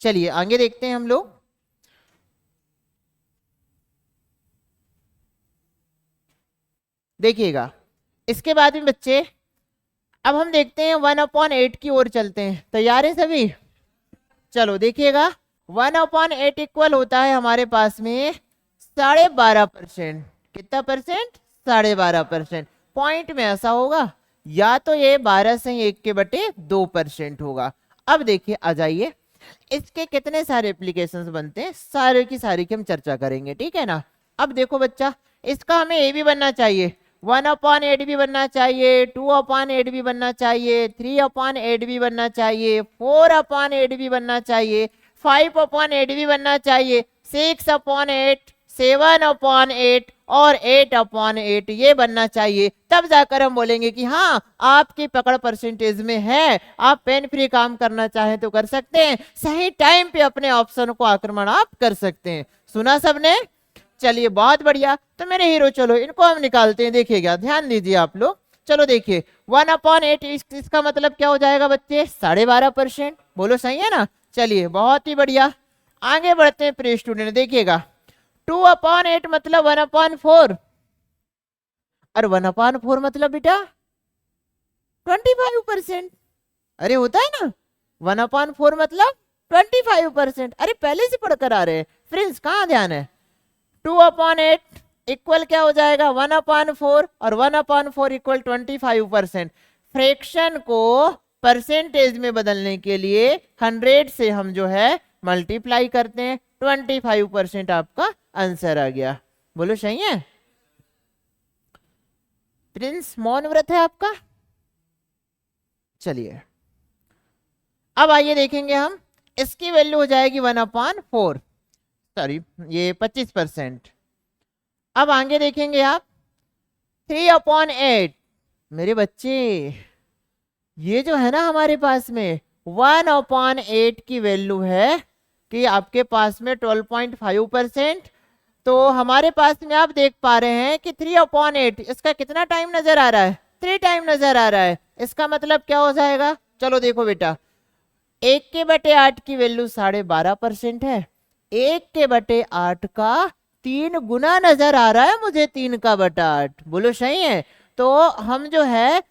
चलिए आगे देखते हैं हम लोग। देखिएगा इसके बाद में बच्चे अब हम देखते हैं 1/8 की ओर चलते हैं। तैयार है सभी? चलो देखिएगा 1/8 इक्वल होता है हमारे पास में 12.5%। कितना परसेंट? 12.5%। पॉइंट में ऐसा होगा या तो ये 12 से 1/2% होगा। अब देखिए आ जाइए, इसके कितने सारे एप्लीकेशंस बनते हैं, सारे की सारी की हम चर्चा करेंगे, ठीक है ना। अब देखो बच्चा, इसका हमें ए भी बनना चाहिए, 1/8 भी बनना चाहिए, 2/8 भी बनना चाहिए, 3/8 भी बनना चाहिए, 4/8 भी बनना चाहिए, 5/8 भी बनना चाहिए, 6/8, 7/8 और 8/8 ये बनना चाहिए। तब जाकर हम बोलेंगे कि हाँ आपकी पकड़ परसेंटेज में है, आप पेन फ्री काम करना चाहें तो कर सकते हैं, सही टाइम पे अपने ऑप्शन को आक्रमण आप कर सकते हैं। सुना सबने? चलिए बहुत बढ़िया। तो मेरे हीरो चलो इनको हम निकालते हैं। देखिएगा ध्यान दीजिए आप लोग। चलो देखिए 1/8 इसका मतलब क्या हो जाएगा बच्चे? 12.5%। बोलो सही है ना? चलिए बहुत ही बढ़िया, आगे बढ़ते हैं प्रिय स्टूडेंट। देखिएगा 2/8 मतलब 1/4 और 1/4 मतलब बेटा 25%। अरे होता है ना, 1/4 मतलब 25%। अरे पहले से पढ़कर आ रहे हैं फ्रेंड्स, कहाँ ध्यान है। 2/8 इक्वल क्या हो जाएगा? 1/4 और 1/4 इक्वल 25%। फ्रैक्शन को परसेंटेज में बदलने के लिए 100 से हम जो है मल्टीप्लाई करते हैं, 25% आपका आंसर आ गया। बोलो सही है? प्रिंस मौन व्रत है आपका? चलिए अब आइए देखेंगे हम, इसकी वैल्यू हो जाएगी 1/4, सॉरी ये 25%। अब आगे देखेंगे आप 3/8। मेरे बच्चे ये जो है ना हमारे पास में 1/8 की वैल्यू है कि आपके पास में 12.5%। तो हमारे पास में आप देख पा रहे हैं कि 3/8 इसका कितना टाइम नजर आ रहा है? 3 टाइम नजर आ रहा है। इसका मतलब क्या हो जाएगा? चलो देखो बेटा, 1/8 की वैल्यू 12.5% है, 1/8 का 3 गुना नजर आ रहा है मुझे, 3/8। बोलो सही है? तो हम जो है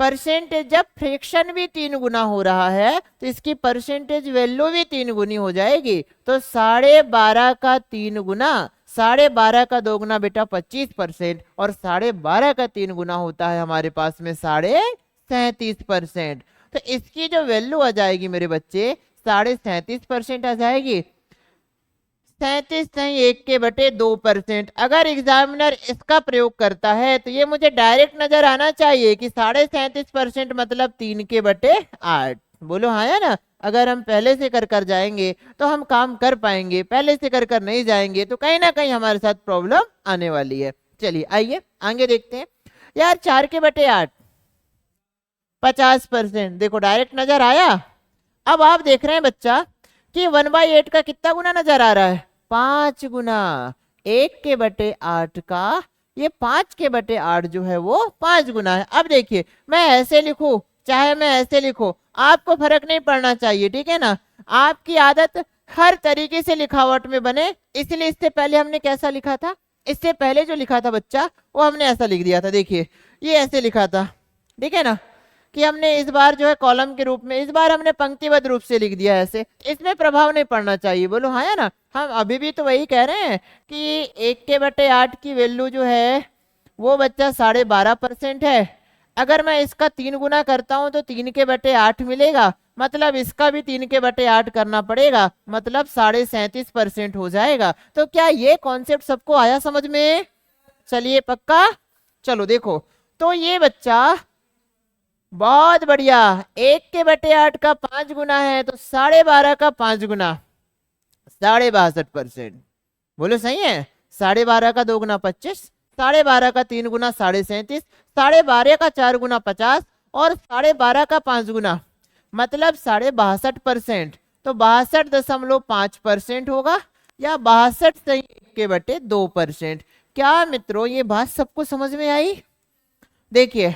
परसेंटेज, जब फ्रैक्शन भी 3 गुना हो रहा है तो इसकी परसेंटेज वैल्यू भी 3 गुनी हो जाएगी। तो 12.5 का 3 गुना, 12.5 का 2 गुना बेटा 25%, और 12.5 का 3 गुना होता है हमारे पास में 37.5%। तो इसकी जो वैल्यू आ जाएगी मेरे बच्चे 37.5% आ जाएगी। 37 नहीं 1/2%। अगर एग्जामिनर इसका प्रयोग करता है तो ये मुझे डायरेक्ट नजर आना चाहिए कि 37.5% मतलब 3/8। बोलो हाँ या ना? अगर हम पहले से कर कर जाएंगे तो हम काम कर पाएंगे, पहले से कर कर नहीं जाएंगे तो कहीं ना कहीं हमारे साथ प्रॉब्लम आने वाली है। चलिए आइए आगे देखते हैं। यार 4/8 50%, देखो डायरेक्ट नजर आया। अब आप देख रहे हैं बच्चा कि 1/8 का कितना गुना नजर आ रहा है? 5 गुना। 1/8 का ये 5/8 जो है वो 5 गुना है। अब देखिए मैं ऐसे लिखूं चाहे मैं ऐसे लिखूं, आपको फर्क नहीं पड़ना चाहिए, ठीक है ना। आपकी आदत हर तरीके से लिखावट में बने, इसलिए इससे पहले हमने कैसा लिखा था? इससे पहले जो लिखा था बच्चा वो हमने ऐसा लिख दिया था। देखिए ये ऐसे लिखा था, ठीक है ना, कि हमने इस बार जो है कॉलम के रूप में, इस बार हमने पंक्तिबद्ध रूप से लिख दिया ऐसे, इसमें प्रभाव नहीं पड़ना चाहिए। बोलो हाँ या ना? हम अभी भी तो वही कह रहे हैं कि 1/8 की वैल्यू जो है वो बच्चा 12.5% है। अगर मैं इसका 3 गुना करता हूं तो 3/8 मिलेगा, मतलब इसका भी 3/8 करना पड़ेगा, मतलब 37.5% हो जाएगा। तो क्या ये कॉन्सेप्ट सबको आया समझ में? चलिए पक्का। चलो देखो, तो ये बच्चा बहुत बढ़िया, 1/8 का 5 गुना है तो 12.5 का 5 गुना 62.5%। बोलो सही है? 12.5 का 2 गुना 25, 12.5 का 3 गुना 37.5, 12.5 का 4 गुना 50 और 12.5 का 5 गुना मतलब 62.5%। तो 62.5% होगा या 62 क्या मित्रों ये बात सबको समझ में आई? देखिए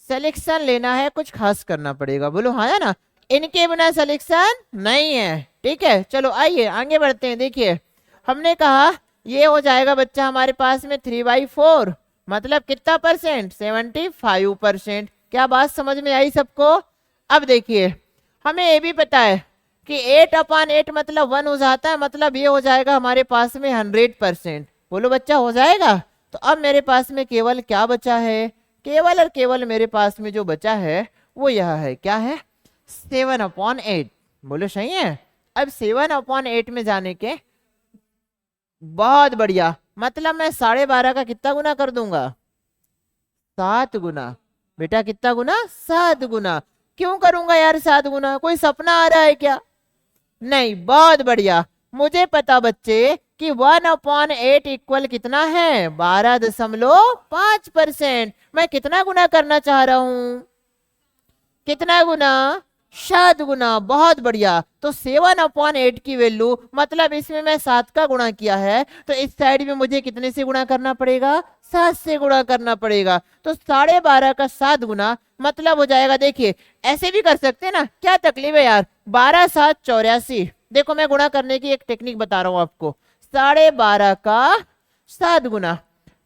सिलेक्शन लेना है, कुछ खास करना पड़ेगा। बोलो हाँ या ना? इनके बिना सिलेक्शन नहीं है, ठीक है, चलो आइए आगे बढ़ते हैं। देखिए हमने कहा ये हो जाएगा बच्चा हमारे पास में 3/4, मतलब कितना परसेंट, 75%। क्या बात समझ में आई सबको? अब देखिए हमें ये भी पता है कि 8/8 मतलब 1 हो जाता है, मतलब ये हो जाएगा हमारे पास में 100%। बोलो बच्चा हो जाएगा? तो अब मेरे पास में केवल क्या बचा है, केवल और केवल मेरे पास में जो बचा है वो यह है, क्या है, 7/8। बोलो सही है। अब 7/8 में जाने के बहुत बढ़िया, मतलब मैं 12.5 का कितना गुना कर दूंगा, 7 गुना। बेटा कितना गुना, 7 गुना। क्यों करूंगा यार 7 गुना, कोई सपना आ रहा है क्या? नहीं, बहुत बढ़िया। मुझे पता बच्चे कि 1/8 इक्वल कितना है, 12.5%। मैं कितना गुना करना चाह रहा हूं, कितना गुना, 7 गुना। बहुत बढ़िया। तो 7/8 की वैल्यू, मतलब इसमें मैं 7 का गुणा किया है, तो इस साइड में मुझे कितने से गुणा करना पड़ेगा, 7 से गुणा करना पड़ेगा। तो 12.5 का 7 गुना मतलब हो जाएगा, देखिए ऐसे भी कर सकते हैं ना, क्या तकलीफ है यार, 12×7 = 84। देखो मैं गुणा करने की एक टेक्निक बता रहा हूं आपको, 12.5 का 7 गुना।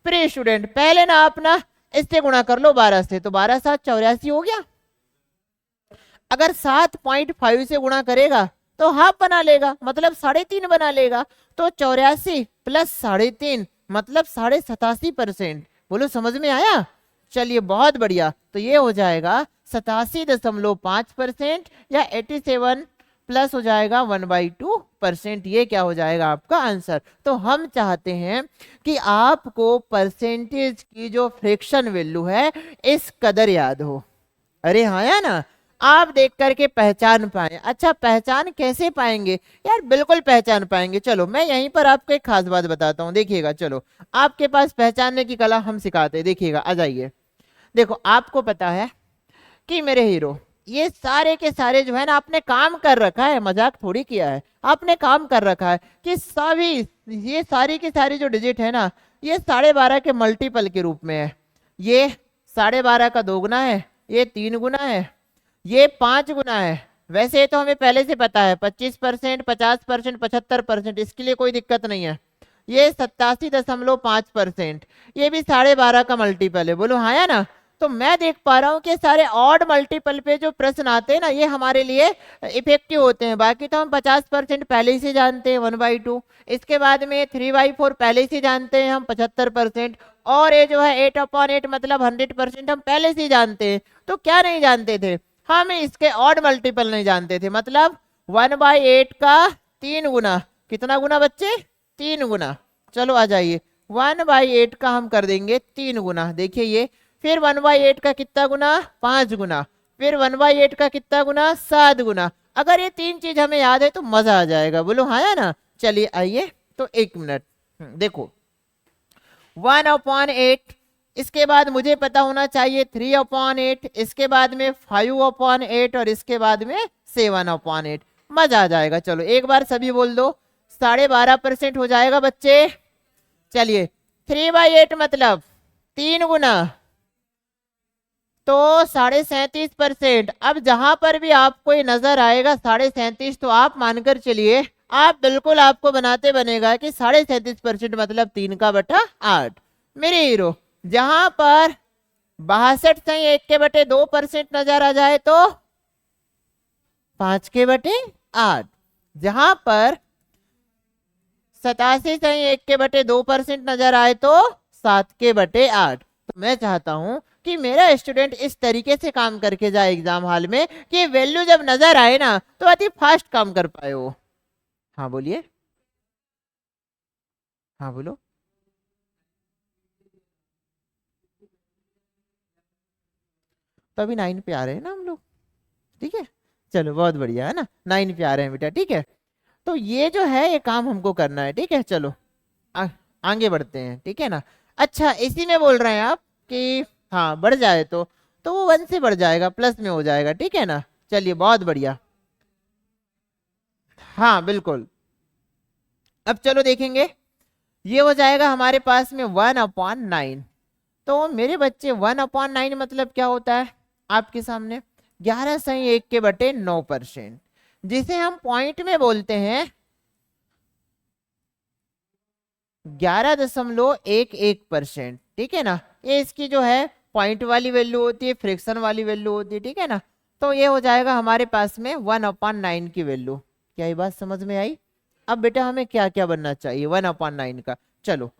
प्रिय स्टूडेंट पहले ना आप ना इससे गुणा कर लो 12 से, तो 12×7 = 84 हो गया। अगर 7.5 से गुणा करेगा तो हाफ बना लेगा, मतलब 3.5 बना लेगा। तो 84 प्लस 3.5 मतलब 87%। बोलो समझ में आया? चलिए बहुत बढ़िया। तो ये हो जाएगा 87.5% या 87 प्लस हो जाएगा 1/2%। ये क्या हो जाएगा आपका आंसर। तो हम चाहते हैं कि आपको परसेंटेज की जो फ्रैक्शन वैल्यू है इस कदर याद हो। अरे हाँ या ना, आप देख करके पहचान पाए। अच्छा पहचान कैसे पाएंगे यार, बिल्कुल पहचान पाएंगे। चलो मैं यहीं पर आपको एक खास बात बताता हूँ, देखिएगा। चलो आपके पास पहचानने की कला हम सिखाते हैं, देखिएगा आ जाइए। देखो आपको पता है कि मेरे हीरो ये सारे के सारे जो है ना, आपने काम कर रखा है, मजाक थोड़ी किया है, आपने काम कर रखा है कि सभी ये सारी की सारी जो डिजिट है ना, ये 12.5 के मल्टीपल के रूप में है। ये 12.5 का 2 गुना है, ये 3 गुना है, ये 5 गुना है। वैसे तो हमें पहले से पता है 25%, 50%, 75%, इसके लिए कोई दिक्कत नहीं है। ये 87.5%, ये भी 12.5 का मल्टीपल है। बोलो हाँ या ना। तो मैं देख पा रहा हूँ कि सारे ऑड मल्टीपल पे जो प्रश्न आते हैं ना, ये हमारे लिए इफेक्टिव होते हैं। बाकी तो हम 50% पहले से जानते हैं, 1/2। इसके बाद में 3/4 पहले से जानते हैं हम, 75%। और ये जो है 8/8 मतलब 100% हम पहले से जानते हैं। तो क्या नहीं जानते थे हम, इसके ऑड मल्टीपल नहीं जानते थे, मतलब 1/8 का 3 गुना। कितना गुना बच्चे, 3 गुना। चलो आ जाइए, 1/8 का हम कर देंगे 3 गुना। देखिए ये, फिर 1/8 का कितना गुना, 5 गुना, फिर 1/8 का कितना गुना, 7 गुना। अगर ये 3 चीज हमें याद है तो मजा आ जाएगा। बोलो हाँ या ना। चलिए आइए, तो 1 मिनट देखो, 1/8, इसके बाद मुझे पता होना चाहिए 3/8, इसके बाद में 5/8 और इसके बाद में 7/8। मजा आ जाएगा। चलो एक बार सभी बोल दो, 12.5% हो जाएगा बच्चे। चलिए 3/8 मतलब 3 गुना, तो 37.5%। अब जहां पर भी आपको ये नजर आएगा 37.5, तो आप मानकर चलिए, आप बिल्कुल आपको बनाते बनेगा कि 37.5% मतलब 3/8। मेरे हीरो जहां पर 62.1/2% नजर आ जाए तो 5/8। जहां पर 87.1/2% नजर आए तो 7/8। तो मैं चाहता हूं कि मेरा स्टूडेंट इस तरीके से काम करके जाए एग्जाम हॉल में कि वैल्यू जब नजर आए ना तो अति फास्ट काम कर पाए वो। हाँ बोलिए, हाँ बोलो। तो अभी 9 पे आ रहे हैं ना हम लोग, ठीक है। चलो बहुत बढ़िया है ना, 9 पे आ रहे हैं बेटा, ठीक है। तो ये जो है ये काम हमको करना है, ठीक है। चलो आगे बढ़ते हैं, ठीक है ना। अच्छा इसी में बोल रहे हैं आप कि हाँ बढ़ जाए तो वो 1 से बढ़ जाएगा, प्लस में हो जाएगा, ठीक है ना। चलिए बहुत बढ़िया, हाँ बिल्कुल। अब चलो देखेंगे, ये हो जाएगा हमारे पास में 1/9। तो मेरे बच्चे 1/9 मतलब क्या होता है आपके सामने, 11/1/9%। जिसे हम पॉइंट में बोलते हैं 11.11%, ठीक है ना। ये इसकी जो है पॉइंट वाली वैल्यू होती है, फ्रैक्शन वाली वैल्यू होती है, ठीक है ना। तो ये हो जाएगा हमारे पास में 1/9 की वैल्यू। क्या ये बात समझ में आई? अब बेटा हमें क्या क्या बनना चाहिए 1/9 का, चलो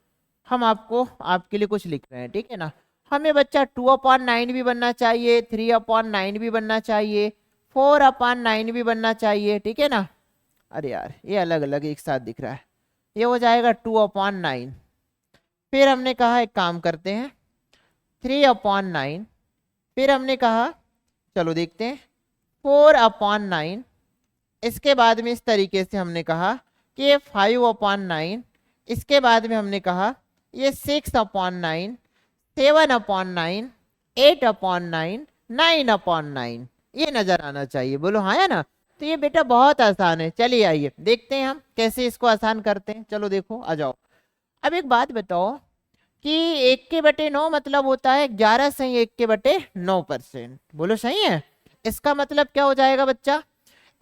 हम आपके लिए कुछ लिख रहे हैं, ठीक है ना। हमें बच्चा 2/9 भी बनना चाहिए, 3/9 भी बनना चाहिए, 4/9 भी बनना चाहिए, ठीक है ना। अरे यार ये अलग अलग एक साथ दिख रहा है, ये हो जाएगा 2/9। फिर हमने कहा एक काम करते हैं 3/9, फिर हमने कहा चलो देखते हैं 4/9, इसके बाद में इस तरीके से हमने कहा कि ये 5/9, इसके बाद में हमने कहा ये 6/9, 7/9, 8/9, 9/9, ये नजर आना चाहिए, बोलो हाँ या ना। तो ये बेटा बहुत आसान है, चलिए आइए देखते हैं हम कैसे इसको आसान करते हैं। चलो देखो आ जाओ। अब एक बात बताओ कि 1/9 मतलब होता है 11 सही 1/9%, बोलो सही है। इसका मतलब क्या हो जाएगा बच्चा?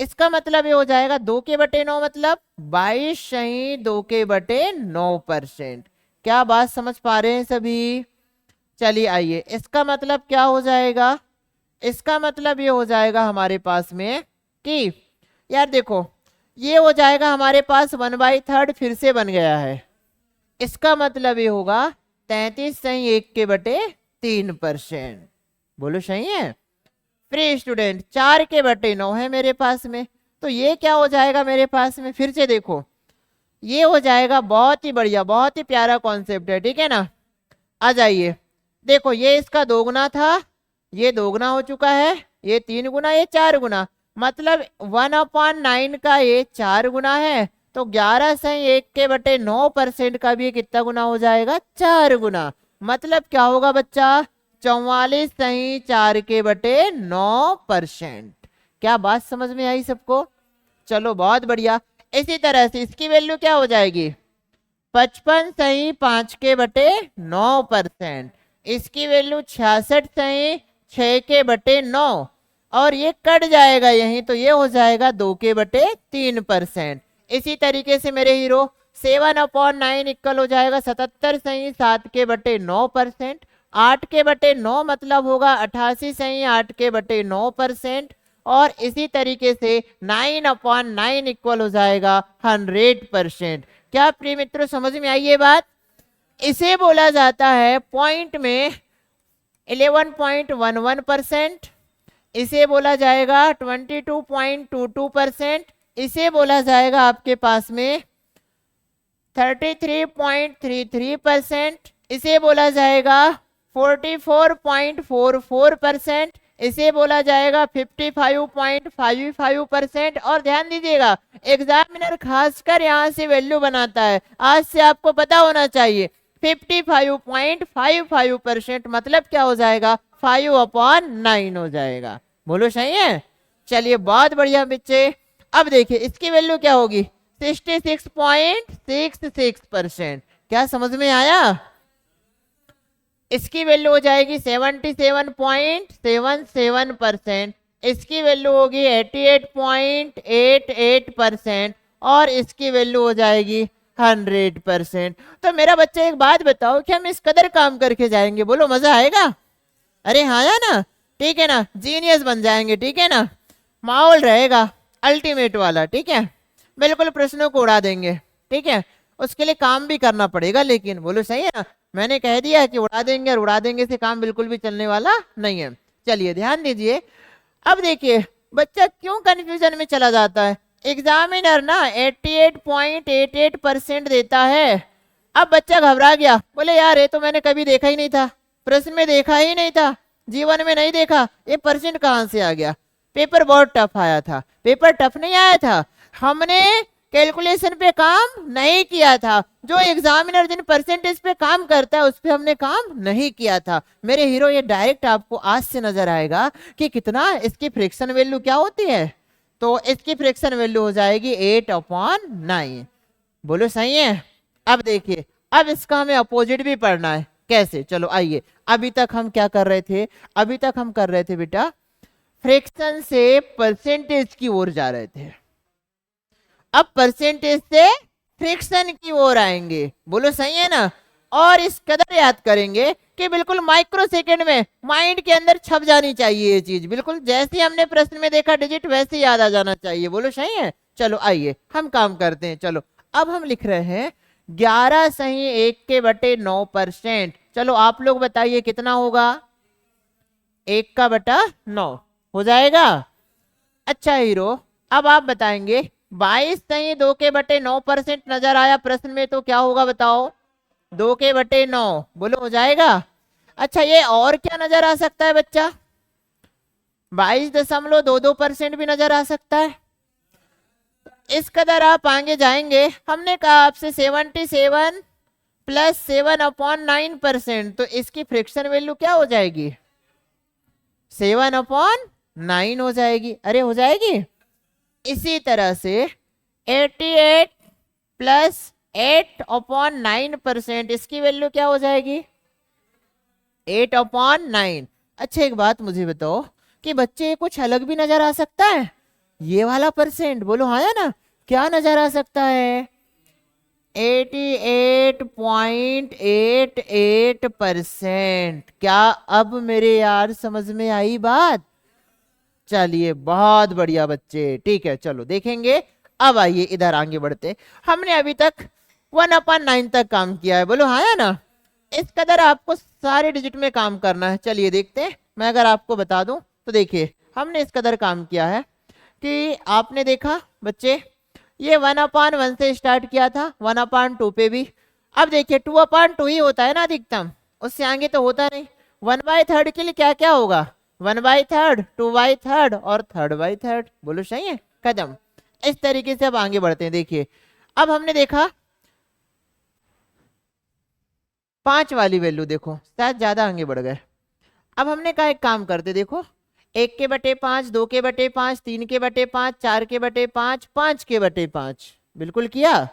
इसका मतलब ये हो जाएगा 2/9 मतलब 22 सही 2/9%। क्या बात समझ पा रहे हैं सभी? चलिए आइए, इसका मतलब क्या हो जाएगा? इसका मतलब ये हो जाएगा हमारे पास में कि यार देखो ये हो जाएगा हमारे पास 1/3 फिर से बन गया है। इसका मतलब ये होगा 33 सही 1/3%, बोलो सही है। फ्री स्टूडेंट 4/9 है मेरे पास में, तो ये क्या हो जाएगा मेरे पास में? फिर से देखो ये हो जाएगा, बहुत ही बढ़िया बहुत ही प्यारा कॉन्सेप्ट है, ठीक है ना। आ जाइए देखो, ये इसका 2 गुना था, ये 2 गुना हो चुका है, ये 3 गुना, ये 4 गुना, मतलब 1/9 का ये 4 गुना है। तो 11 सही 1/9% का भी कितना गुना हो जाएगा? 4 गुना। मतलब क्या होगा बच्चा? 44 सही 4/9%। क्या बात समझ में आई सबको? चलो बहुत बढ़िया। इसी तरह से इसकी वैल्यू क्या हो जाएगी? 55 सही 5/9%। इसकी वैल्यू 66 सही 6/9, और ये कट जाएगा यहीं, तो ये हो जाएगा 2/3%। इसी तरीके से मेरे हीरो 7/9 इक्वल हो जाएगा 77 सही 7/9%। 8/9 मतलब होगा 88 सही 8/9%। और इसी तरीके से 9/9 इक्वल हो जाएगा 100%। क्या प्रिय मित्रों समझ में आई ये बात? इसे बोला जाता है पॉइंट में 11.11%, इसे बोला जाएगा 22.22%, इसे बोला जाएगा आपके पास में 33.33%, इसे बोला जाएगा 44.44%, इसे बोला जाएगा 55.55%। और ध्यान दीजिएगा एग्जामिनर खासकर यहाँ से वैल्यू बनाता है, आज से आपको पता होना चाहिए 55.55% मतलब क्या हो जाएगा? 5/9 हो जाएगा, बोलो सही है। चलिए बहुत बढ़िया बच्चे। अब देखिए इसकी वैल्यू क्या होगी? 66.66%। क्या समझ में आया? इसकी वैल्यू हो जाएगी 77.77%, इसकी वैल्यू होगी 88.88%, और इसकी वैल्यू हो जाएगी 100%। तो मेरा बच्चा एक बात बताओ कि हम इस कदर काम करके जाएंगे, बोलो मजा आएगा? अरे हाँ या ना, ठीक है ना, जीनियस बन जाएंगे, ठीक है ना, माहौल रहेगा अल्टीमेट वाला, ठीक है, बिल्कुल प्रश्नों को उड़ा देंगे, ठीक है। उसके लिए काम भी करना पड़ेगा, लेकिन बोलो सही है ना, मैंने कह दिया कि उड़ा देंगे, और उड़ा देंगे से काम बिल्कुल भी चलने वाला नहीं है। चलिए ध्यान दीजिए। अब देखिए बच्चा क्यों कंफ्यूजन में चला जाता है। एग्जामिनर ना 88.88% देता है। अब बच्चा घबरा गया, बोले यार ये तो मैंने कभी देखा ही नहीं था, प्रश्न में देखा ही नहीं था, जीवन में नहीं देखा, ये परसेंट कहाँ से आ गया? पेपर बहुत टफ आया था। पेपर टफ नहीं आया था, हमने कैलकुलेशन पे काम नहीं किया था। जो एग्जामिनर जिन परसेंटेज पे काम करता है उस पे हमने काम नहीं किया था। मेरे हीरो ये डायरेक्ट आपको आज से नजर आएगा कि कितना इसकी फ्रैक्शन वैल्यू क्या होती है। तो इसकी फ्रैक्शन वैल्यू हो जाएगी 8/9, बोलो सही है। अब देखिए अब इसका हमें अपोजिट भी पढ़ना है, कैसे? चलो आइए, अभी तक हम क्या कर रहे थे? अभी तक हम कर रहे थे बेटा फ्रिक्शन से परसेंटेज की ओर जा रहे थे, अब परसेंटेज से फ्रिक्शन की ओर आएंगे। बोलो सही है ना। और इस कदर याद करेंगे कि बिल्कुल माइक्रो सेकेंड में माइंड के अंदर छप जानी चाहिए ये चीज, बिल्कुल जैसे हमने प्रश्न में देखा डिजिट वैसे याद आ जाना चाहिए। बोलो सही है। चलो आइए हम काम करते हैं। चलो अब हम लिख रहे हैं 11 सही 1/9%। चलो आप लोग बताइए कितना होगा। 1/9 हो जाएगा। अच्छा हीरो, अब आप बताएंगे 22 सही 2/9% नजर आया प्रश्न में, तो क्या होगा बताओ। 2/9 बोलो हो जाएगा। अच्छा ये और क्या नजर आ सकता है बच्चा। 22.22% भी नजर आ सकता है। इस कदर आप आगे जाएंगे, हमने कहा आपसे 77 + 7/9%, तो इसकी फ्रिक्शन वैल्यू क्या हो जाएगी। 7/9 हो जाएगी। अरे हो जाएगी। इसी तरह से 88 + 8/9%, इसकी वैल्यू क्या हो जाएगी 8/9। अच्छा एक बात मुझे बताओ कि बच्चे कुछ अलग भी नजर आ सकता है। ये वाला परसेंट बोलो हाँ या ना, क्या नजर आ सकता है। 88.88%। क्या अब मेरे यार समझ में आई बात। चलिए बहुत बढ़िया बच्चे, ठीक है चलो देखेंगे। अब आइए इधर आगे बढ़ते। हमने अभी तक 1/9 तक काम किया है, बोलो हाँ या ना। इस कदर आपको सारे डिजिट में काम करना है। चलिए देखते हैं। मैं अगर आपको बता दूं तो देखिए हमने इस कदर काम किया है कि आपने देखा बच्चे ये 1/1 से स्टार्ट किया था, 1/2 पे भी। अब देखिए 2/2 ही होता है ना अधिकतम, उससे आगे तो होता नहीं। 1/3 के लिए क्या क्या होगा 1/3, 2/3 और 3/3। बोलो सही है। कदम इस तरीके से अब आगे बढ़ते हैं। देखिए अब हमने देखा 5 वाली वैल्यू, देखो शायद ज्यादा आगे बढ़ गए। अब हमने कहा एक काम करते, देखो 1/5, 2/5, 3/5, 4/5, 5/5 बिल्कुल किया।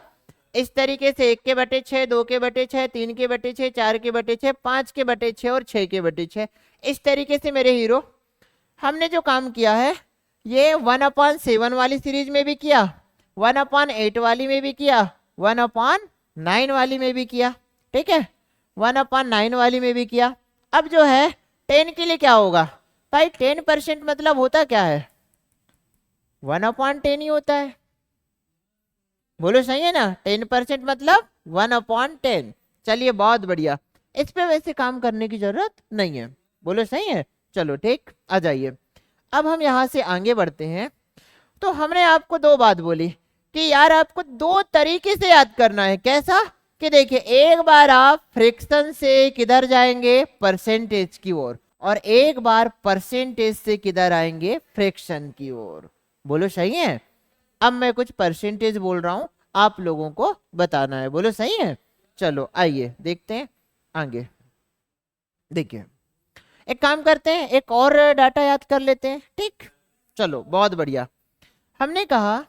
इस तरीके से 1/6, 2/6, 3/6, 4/6, 5/6 और 6/6। इस तरीके से मेरे हीरो हमने जो काम किया है ये 1/7 वाली सीरीज में भी किया, 1/8 वाली में भी किया, 1/9 वाली में भी किया। ठीक है 1/9 वाली में भी किया। अब जो है 10 के लिए क्या होगा भाई। 10% मतलब होता क्या है 1/10 ही होता है। बोलो सही है ना। 10% मतलब 1/10। चलिए बहुत बढ़िया, इस पे वैसे काम करने की जरूरत नहीं है। बोलो सही है। चलो ठीक, आ जाइए। अब हम यहां से आगे बढ़ते हैं। तो हमने आपको दो बात बोली कि यार आपको दो तरीके से याद करना है। कैसा कि देखिए एक बार आप फ्रिक्शन से किधर जाएंगे परसेंटेज की ओर, और एक बार परसेंटेज से किधर आएंगे फ्रिक्शन की ओर। बोलो सही है। अब मैं कुछ परसेंटेज बोल रहा हूं, आप लोगों को बताना है। बोलो सही है। चलो आइए देखते हैं आगे। देखिए एक काम करते हैं, एक और डाटा याद कर लेते हैं। ठीक चलो बहुत बढ़िया। हमने कहा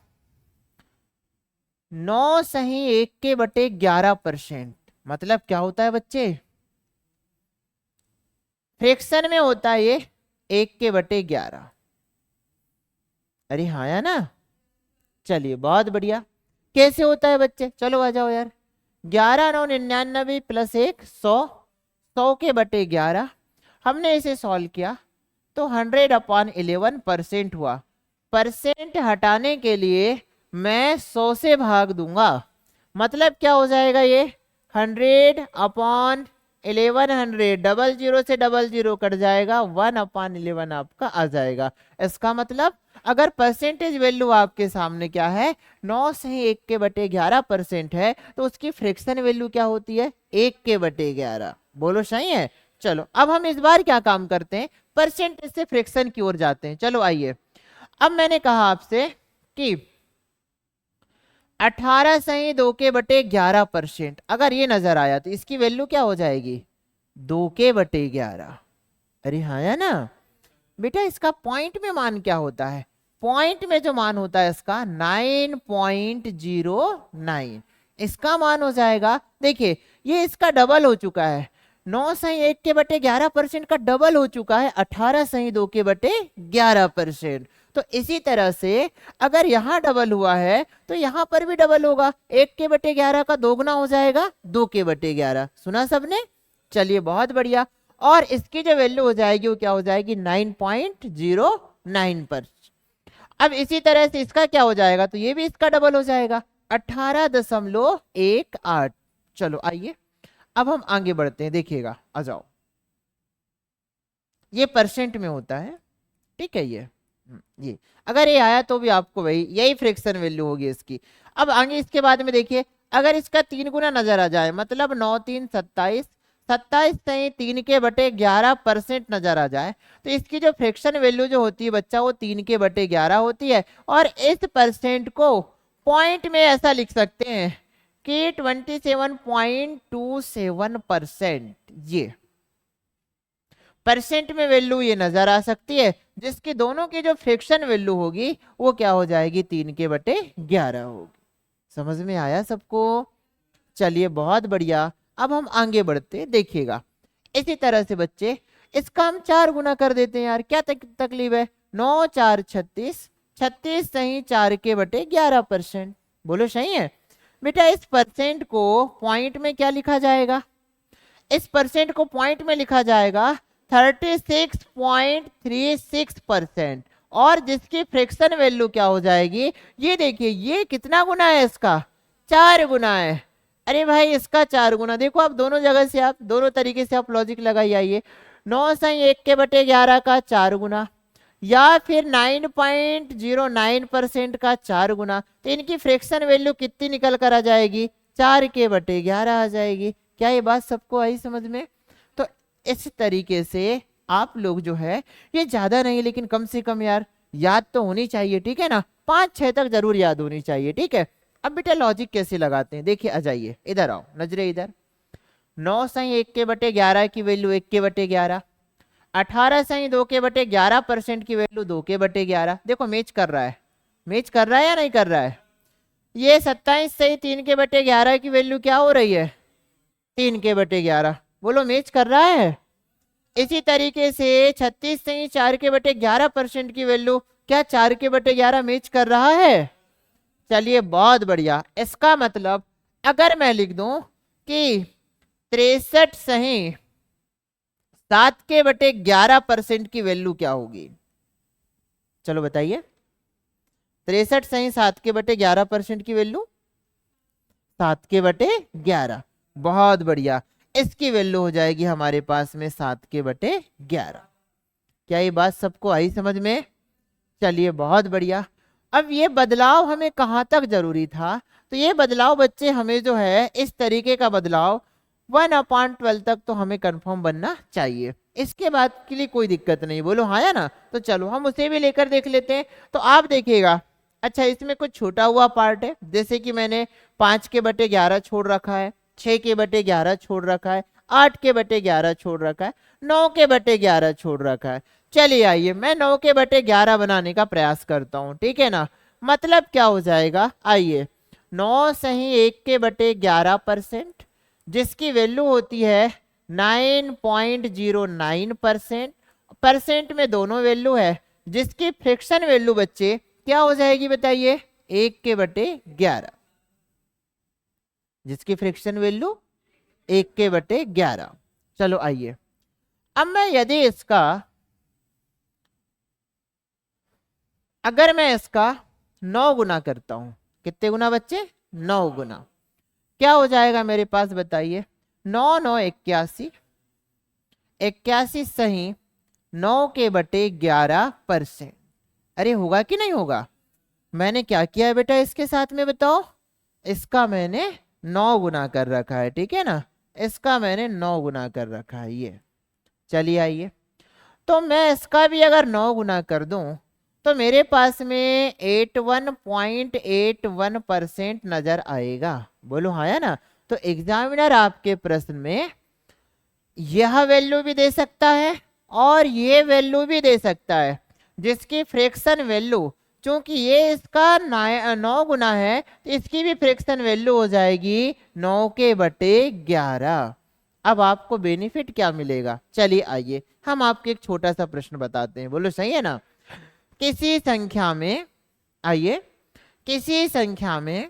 9 सही 1/11%, मतलब क्या होता है बच्चे। फ्रैक्शन में होता है ये 1/11। अरे हाँ या ना। चलिए बहुत बढ़िया। कैसे होता है बच्चे, चलो आ जाओ यार। 11×9 99 + 1 100, 100/11। हमने इसे सॉल्व किया तो 100/11% हुआ। परसेंट हटाने के लिए मैं 100 से भाग दूंगा, मतलब क्या हो जाएगा ये 100/1100। 00 से 00 कट जाएगा, 1/11 आपका आ जाएगा। इसका मतलब अगर परसेंटेज वैल्यू आपके सामने क्या है 9 से 1/11% है, तो उसकी फ्रैक्शन वैल्यू क्या होती है 1/11। बोलो सही है। चलो अब हम इस बार क्या काम करते हैं, परसेंटेज से फ्रैक्शन की ओर जाते हैं। चलो आइए। अब मैंने कहा आपसे कि 18 सही 2/11%, अगर ये नजर आया तो इसकी वैल्यू क्या हो जाएगी 2/11। अरे हाँ या ना बेटा। इसका पॉइंट में मान क्या होता है, पॉइंट में जो मान होता है इसका 9.09, इसका मान हो जाएगा। देखिए ये इसका डबल हो चुका है, 9/1/11% का डबल हो चुका है 18/2/11%। तो इसी तरह से अगर यहाँ डबल हुआ है तो यहाँ पर भी डबल होगा, 1/11 का दोगुना हो जाएगा 2/11। सुना सबने? चलिए बहुत बढ़िया। और इसकी जो वैल्यू हो जाएगी वो क्या हो जाएगी 9.09%। अब इसी तरह से इसका क्या हो जाएगा, तो ये भी इसका डबल हो जाएगा 18.18। चलो आइए अब हम आगे बढ़ते हैं, देखिएगा आ जाओ। ये परसेंट में होता है, ठीक है। ये अगर ये आया तो भी आपको वही यही फ्रैक्शन वैल्यू होगी इसकी। अब आगे इसके बाद में देखिए, अगर इसका 3 गुना नजर आ जाए, मतलब 9 3 27, 27 से 3/11% नजर आ जाए, तो इसकी जो फ्रैक्शन वैल्यू जो होती है बच्चा वो 3/11 होती है। और इस परसेंट को पॉइंट में ऐसा लिख सकते हैं कि 27.27%। ये परसेंट में वैल्यू ये नजर आ सकती है, जिसकी दोनों की जो फ्रैक्शन वैल्यू होगी वो क्या हो जाएगी 3/11 होगी। समझ में आया सबको? चलिए बहुत बढ़िया। अब हम आगे बढ़ते, देखिएगा इसी तरह से बच्चे इसका हम 4 गुना कर देते हैं यार, क्या तकलीफ है। 9 4 36, 36 सही 4/11%। बोलो सही है बेटा। इस परसेंट को पॉइंट में क्या लिखा जाएगा, इस परसेंट को पॉइंट में लिखा जाएगा 36.36%। और जिसकी फ्रैक्शन वैल्यू क्या हो जाएगी, ये देखिए ये कितना गुना है इसका, 4 गुना है। अरे भाई इसका 4 गुना, देखो आप दोनों जगह से आप दोनों तरीके से आप लॉजिक लगाइए। आइए 9/1/11 का 4 गुना या फिर 9.09% का 4 गुना, तो इनकी फ्रैक्शन वैल्यू कितनी निकल कर आ जाएगी 4/11 आ जाएगी। क्या ये बात सबको आई समझ में? तो इस तरीके से आप लोग जो है ये ज्यादा नहीं लेकिन कम से कम यार याद तो होनी चाहिए, ठीक है ना। 5-6 तक जरूर याद होनी चाहिए, ठीक है। अब बेटा लॉजिक कैसे लगाते हैं, देखिए आ जाइए इधर आओ, नजरे इधर। 9/1/11 की वैल्यू 1/11, 18/2/11% की वैल्यू 2/11। देखो मैच कर रहा है, मैच कर रहा है या नहीं कर रहा है। ये 27/3/11 की वैल्यू क्या हो रही है 3/11। बोलो मैच कर रहा है। इसी तरीके से 36/4/11% की वैल्यू क्या 4/11 मैच कर रहा है। चलिए बहुत बढ़िया। इसका मतलब अगर मैं लिख दूं कि 63 सही 7/11% की वैल्यू क्या होगी, चलो बताइए। 63 सही 7/11% की वैल्यू 7/11। बहुत बढ़िया, इसकी वैल्यू हो जाएगी हमारे पास में 7/11। क्या ये बात सबको आई समझ में? चलिए बहुत बढ़िया। अब ये बदलाव हमें कहाँ तक जरूरी था, तो ये बदलाव बच्चे हमें जो है इस तरीके का बदलाव 1/12 तक तो हमें कंफर्म बनना चाहिए। इसके बाद के लिए कोई दिक्कत नहीं, बोलो हाँ या ना। तो चलो हम उसे भी लेकर देख लेते हैं। तो आप देखिएगा, अच्छा इसमें कुछ छूटा हुआ पार्ट है, जैसे कि मैंने 5/11 छोड़ रखा है, 6/11 छोड़ रखा है, 8/11 छोड़ रखा है, 9/11 छोड़ रखा है। चलिए आइए मैं 9/11 बनाने का प्रयास करता हूं, ठीक है ना। मतलब क्या हो जाएगा, आइए 9 सही 1/11%, जिसकी वैल्यू होती है 9.09%। परसेंट में दोनों वैल्यू है, जिसकी फ्रैक्शन वैल्यू बच्चे क्या हो जाएगी बताइए 1/11, जिसकी फ्रैक्शन वैल्यू 1/11। चलो आइए अब मैं यदि इसका अगर मैं इसका 9 गुना करता हूं, कितने गुना बच्चे 9 गुना, क्या हो जाएगा मेरे पास बताइए। 9 9 81, 81 सही 9/11%। अरे होगा कि नहीं होगा। मैंने क्या किया है बेटा इसके साथ में बताओ, इसका मैंने 9 गुना कर रखा है, ठीक है ना। इसका मैंने 9 गुना कर रखा है ये। चलिए आइए, तो मैं इसका भी अगर 9 गुना कर दूं तो मेरे पास में 81.81% नजर आएगा। बोलो हाँ या ना। तो एग्जामिनर आपके प्रश्न में यह वैल्यू भी दे सकता है और ये वैल्यू भी दे सकता है, जिसकी फ्रैक्शन वैल्यू, चूंकि ये इसका 9 गुना है तो इसकी भी फ्रैक्शन वैल्यू हो जाएगी 9/11। अब आपको बेनिफिट क्या मिलेगा? चलिए आइए हम आपको एक छोटा सा प्रश्न बताते हैं, बोलो सही है ना। किसी संख्या में, आइए, किसी संख्या में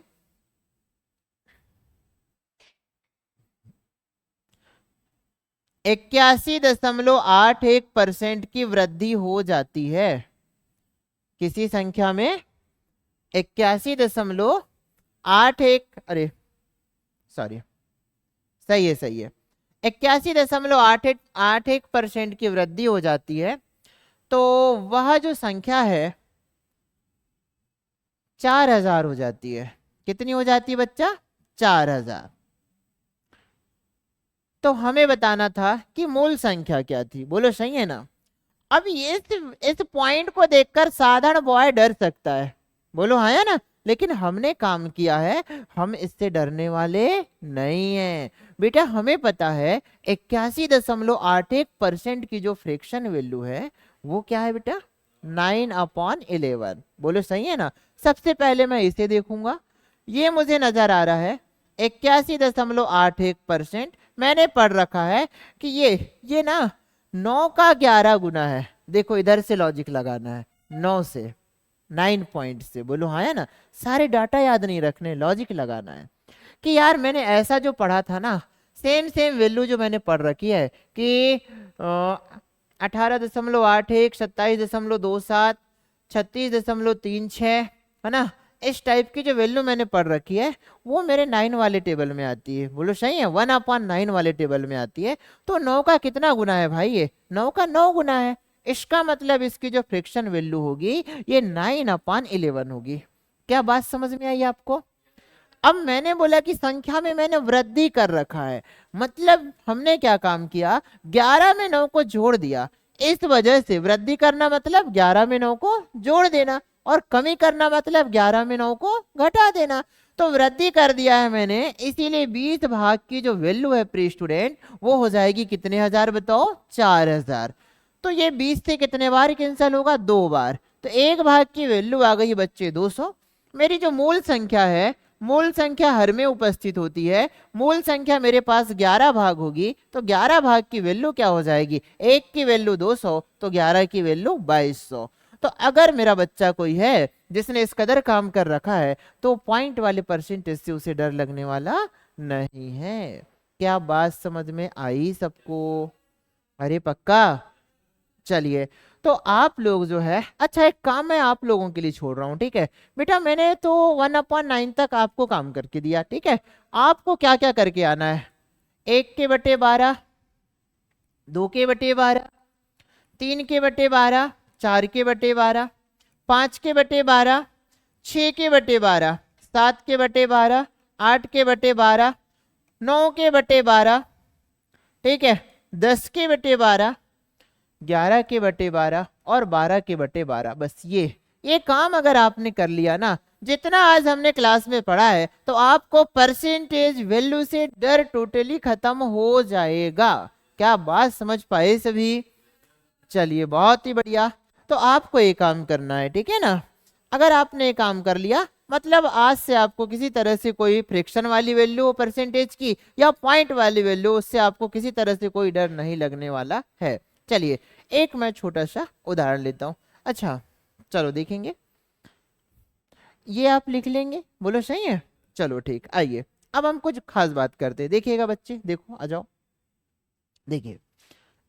81.81% की वृद्धि हो जाती है। किसी संख्या में 81.81, अरे सॉरी, सही है सही है, 81.81% की वृद्धि हो जाती है, तो वह जो संख्या है 4000 हो जाती है। कितनी हो जाती है बच्चा? 4000। तो हमें बताना था कि मूल संख्या क्या थी, बोलो सही है ना। अब ये इस पॉइंट को देखकर साधारण बॉय डर सकता है, बोलो हाँ है ना, लेकिन हमने काम किया है, हम इससे डरने वाले नहीं हैं बेटा। हमें पता है 81.81% की जो फ्रैक्शन वैल्यू है वो क्या है बेटा? 9/11। बोलो सही है ना। सबसे पहले मैं इसे देखूंगा, ये मुझे नजर आ रहा है 81.81%। मैंने पढ़ रखा है कि ये ना 9 का 11 गुना है। देखो इधर से लॉजिक लगाना है, 9 से, 9 पॉइंट से, बोलो हाँ है ना। सारे डाटा याद नहीं रखने, लॉजिक लगाना है कि यार मैंने ऐसा जो पढ़ा था ना, सेम सेम वैल्यू जो मैंने पढ़ रखी है कि 18.81, 27.27, 36.36 है ना, इस टाइप की जो वैल्यू मैंने पढ़ रखी है वो मेरे 9 वाले टेबल में आती है। बोलो सही है, 1/9 वाले टेबल में आती है। तो 9 का कितना गुना है भाई? ये 9 का 9 गुना है। इसका मतलब इसकी जो फ्रैक्शन वैल्यू होगी ये 9/11 होगी। क्या बात समझ में आई आपको? अब मैंने बोला कि संख्या में मैंने वृद्धि कर रखा है, मतलब हमने क्या काम किया, 11 में 9 को जोड़ दिया। इस वजह से वृद्धि करना मतलब 11 में 9 को जोड़ देना, और कमी करना मतलब 11 में 9 को घटा देना। तो वृद्धि कर दिया है मैंने, इसीलिए 20 भाग की जो वैल्यू है प्री स्टूडेंट वो हो जाएगी कितने हजार बताओ? 4000। तो ये 20 से कितने बार कैंसिल होगा? 2 बार। तो एक भाग की वैल्यू आ गई बच्चे 200। मेरी जो मूल संख्या है, मूल संख्या हर में उपस्थित होती है, मूल संख्या मेरे पास 11 भाग होगी, तो 11 भाग की वैल्यू क्या हो जाएगी? एक की वैल्यू 200, तो 11 की वैल्यू 2200। तो अगर मेरा बच्चा कोई है जिसने इस कदर काम कर रखा है तो पॉइंट वाले परसेंटेज से उसे डर लगने वाला नहीं है। क्या बात समझ में आई सबको? अरे पक्का। चलिए, तो आप लोग जो है, अच्छा एक काम मैं आप लोगों के लिए छोड़ रहा हूँ, ठीक है बेटा। मैंने तो 1/9 तक आपको काम करके दिया, ठीक है। आपको क्या क्या करके आना है? 1/12, 2/12, 3/12, 4/12, 5/12, 6/12, 7/12, 8/12, 9/12, ठीक है, 10/12, 11/12 और 12/12। बस ये काम अगर आपने कर लिया ना, जितना आज हमने क्लास में पढ़ा है, तो आपको परसेंटेज वैल्यू से डर टोटली खत्म हो जाएगा। क्या बात समझ पाए सभी? चलिए बहुत ही बढ़िया। तो आपको ये काम करना है, ठीक है ना। अगर आपने ये काम कर लिया मतलब आज से आपको किसी तरह से कोई फ्रैक्शन वाली वैल्यू परसेंटेज की या पॉइंट वाली वैल्यू, उससे आपको किसी तरह से कोई डर नहीं लगने वाला है। चलिए एक मैं छोटा सा उदाहरण लेता हूं। अच्छा चलो देखेंगे, ये आप लिख लेंगे, बोलो सही है। चलो ठीक, आइए अब हम कुछ खास बात करते हैं। देखिएगा बच्चे, देखो आ जाओ। देखिए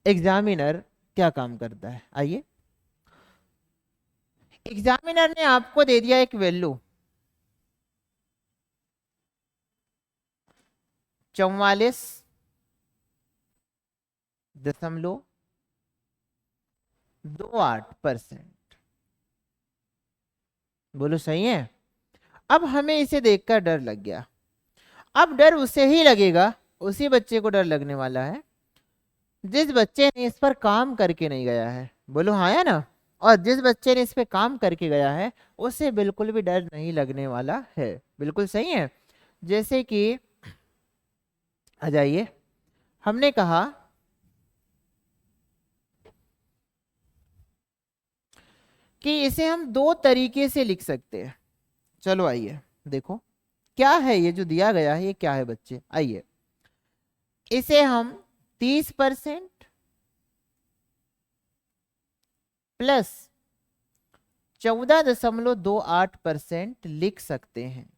एग्जामिनर क्या काम करता है, आइए। एग्जामिनर ने आपको दे दिया एक वैल्यू 44.28%। बोलो सही है। अब हमें इसे देखकर डर लग गया। अब डर उसे ही लगेगा, उसी बच्चे को डर लगने वाला है जिस बच्चे ने इस पर काम करके नहीं गया है। बोलो हाँ या ना। और जिस बच्चे ने इस पे काम करके गया है उसे बिल्कुल भी डर नहीं लगने वाला है। बिल्कुल सही है। जैसे कि आ जाइए, हमने कहा कि इसे हम दो तरीके से लिख सकते हैं। चलो आइए देखो क्या है ये जो दिया गया है, ये क्या है बच्चे, आइए। इसे हम 30% प्लस 14.28% लिख सकते हैं।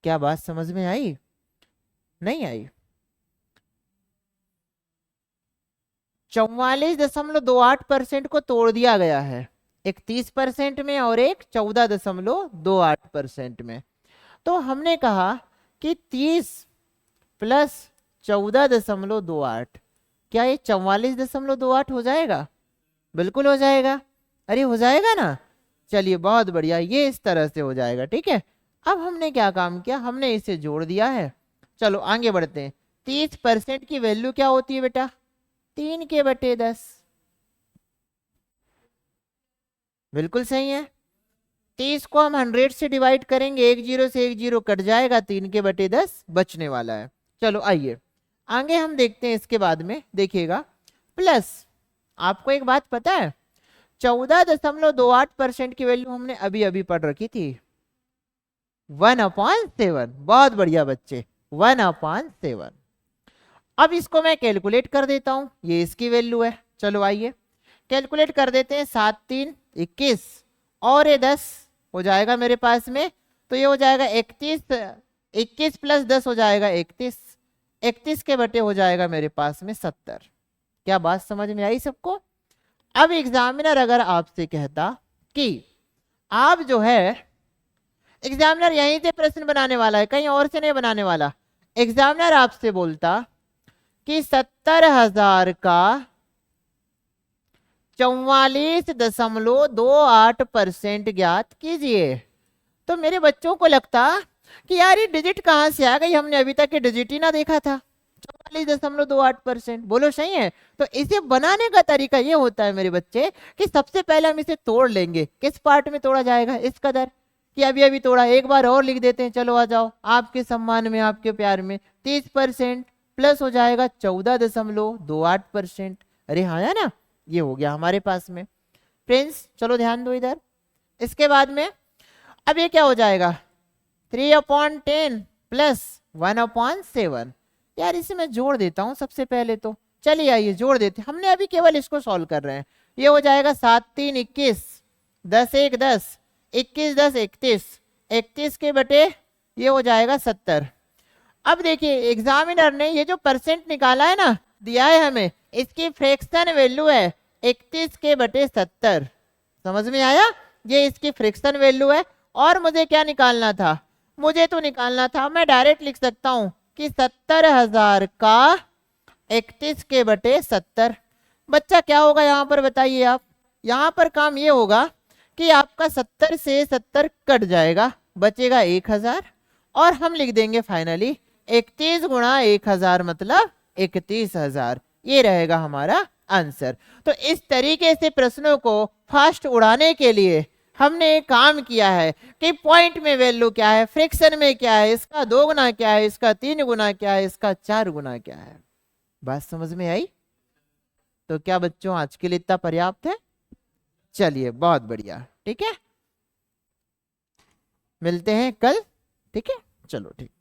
क्या बात समझ में आई? नहीं आई? 44.28% को तोड़ दिया गया है, एक 30% में और एक 14.28% में। तो हमने कहा कि 30 प्लस 14.28, क्या ये 44.28 हो जाएगा? बिल्कुल हो जाएगा। अरे हो जाएगा ना। चलिए बहुत बढ़िया, ये इस तरह से हो जाएगा। ठीक है, अब हमने क्या काम किया, हमने इसे जोड़ दिया है। चलो आगे बढ़ते हैं। 30% की वैल्यू क्या होती है बेटा? 3/10। बिल्कुल सही है। 30 को हम 100 से डिवाइड करेंगे, एक जीरो से एक जीरो कट जाएगा, 3/10 बचने वाला है। चलो आइए आगे हम देखते हैं। इसके बाद में देखिएगा प्लस, आपको एक बात पता है, 14.28% की वैल्यू हमने अभी अभी पढ़ रखी थी, 1/7। बहुत बढ़िया बच्चे, 1/7। अब इसको मैं कैलकुलेट कर देता हूं, ये इसकी वैल्यू है। चलो आइए कैलकुलेट कर देते हैं। 7 3 21 और ये 10 हो जाएगा मेरे पास में, तो ये हो जाएगा 31। 21 प्लस 10 हो जाएगा 31। 31 के बटे हो जाएगा मेरे पास में 70। क्या बात समझ में आई सबको? अब एग्जामिनर अगर आपसे कहता कि आप जो है, एग्जामिनर यहीं से प्रश्न बनाने वाला है, कहीं और से नहीं बनाने वाला। एग्जामिनर आपसे बोलता कि 70,000 का 44.28% ज्ञात कीजिए, तो मेरे बच्चों को लगता कि यार ये डिजिट कहां से आ गई, हमने अभी तक ये डिजिट ही ना देखा था। 44.28%, बोलो सही है? तो इसे बनाने का तरीका ये होता है मेरे बच्चे कि सबसे पहले हम इसे तोड़ लेंगे। किस पार्ट में तोड़ा जाएगा? इस कदर कि अभी अभी तोड़ा, एक बार और लिख देते हैं। चलो आ जाओ, आपके सम्मान में, आपके प्यार में। 30% प्लस हो जाएगा 14.28%। अरे हाँ है ना, ये हो गया हमारे पास में। फ्रेंड्स चलो ध्यान दो इधर। इसके बाद में अब ये क्या हो जाएगा, 3/10 प्लस 1/7। यार इसे मैं जोड़ देता हूं सबसे पहले तो। चलिए आइए जोड़ देते, हमने अभी केवल इसको सॉल्व कर रहे हैं। ये हो जाएगा 7 3 21, 10 1 10, 21 10 31, 31 के बटे ये हो जाएगा 70। अब देखिए एग्जामिनर ने ये जो परसेंट निकाला है ना, दिया है हमें, इसकी फ्रैक्शन वैल्यू है 31 के बटे 70। समझ में आया? ये इसकी फ्रैक्शन वैल्यू है। और मुझे क्या निकालना था? मुझे तो निकालना था, मैं डायरेक्ट लिख सकता हूं कि 70,000 का 31 के बटे 70। बच्चा क्या होगा यहाँ पर बताइए आप? यहाँ पर काम ये होगा कि आपका 70 से 70 कट जाएगा, बचेगा 1000, और हम लिख देंगे फाइनली 31 गुणा 1000 मतलब 31,000। ये रहेगा हमारा आंसर। तो इस तरीके से प्रश्नों को फास्ट उड़ाने के लिए हमने एक काम किया है कि पॉइंट में वैल्यू क्या है, फ्रैक्शन में क्या है, इसका 2 गुना क्या है, इसका 3 गुना क्या है, इसका 4 गुना क्या है। बात समझ में आई? तो क्या बच्चों आज के लिए इतना पर्याप्त है? चलिए बहुत बढ़िया, ठीक है, मिलते हैं कल। ठीक है, चलो ठीक।